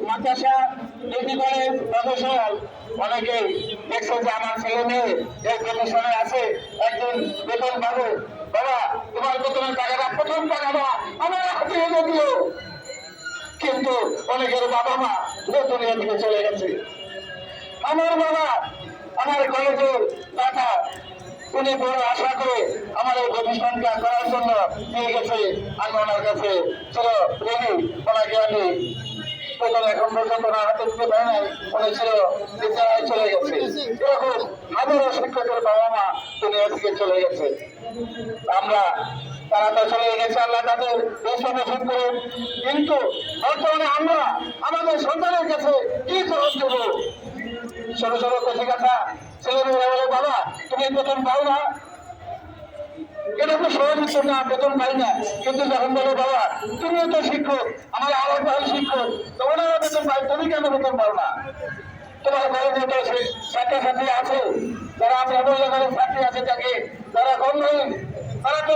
মাদ্রাসা degree college professional অনেকেই দেখছে যে আমার ছেলে মেয়ে এই প্রফেশনে আছে, একদিন বেতন পাবে। বাবা, তোমার বেতনের টাকাটা প্রথম টাকাটা আমার হাতে এনে দিও। কিন্তু অনেকের বাবা মা দুনিয়া থেকে চলে গেছে। আমার বাবা আমার কলেজের টাকা উনি বড় আশা করে আমার এই প্রতিষ্ঠানটা করার জন্য নিয়ে গেছে। আমি ওনার কাছে ছিল রেডি, ওনাকে আমি এখন পর্যন্ত না হাতে দিতে পারে নাই, উনি ছিল বিদ্যালয়ে চলে গেছে। এরকম হাজারো শিক্ষকের বাবা মা দুনিয়া থেকে চলে গেছে। আমরা তারা তো চলে গেছে, আল্লাহ তাদের বেশন করুন। কিন্তু বর্তমানে আমরা আমাদের সন্তানের কাছে কি খরচ দেবো? ছোট ছোট কথি কথা ছেলেমেয়েরা বলে, বাবা তুমি বেতন পাও না, এটা তো সহজ উত্তর না, বেতন পাই না। কিন্তু যখন বলে বাবা তুমিও তো শিক্ষক, আমার আবার ভাই শিক্ষক, তো ওনারা বেতন পাই, তুমি কেন বেতন পাও না? তোমার ঘরে যত ছাত্রছাত্রী আছে, যারা আমরা বললে ঘরে ছাত্রী আছে, যাকে যারা গণ্যহীন, তারা তো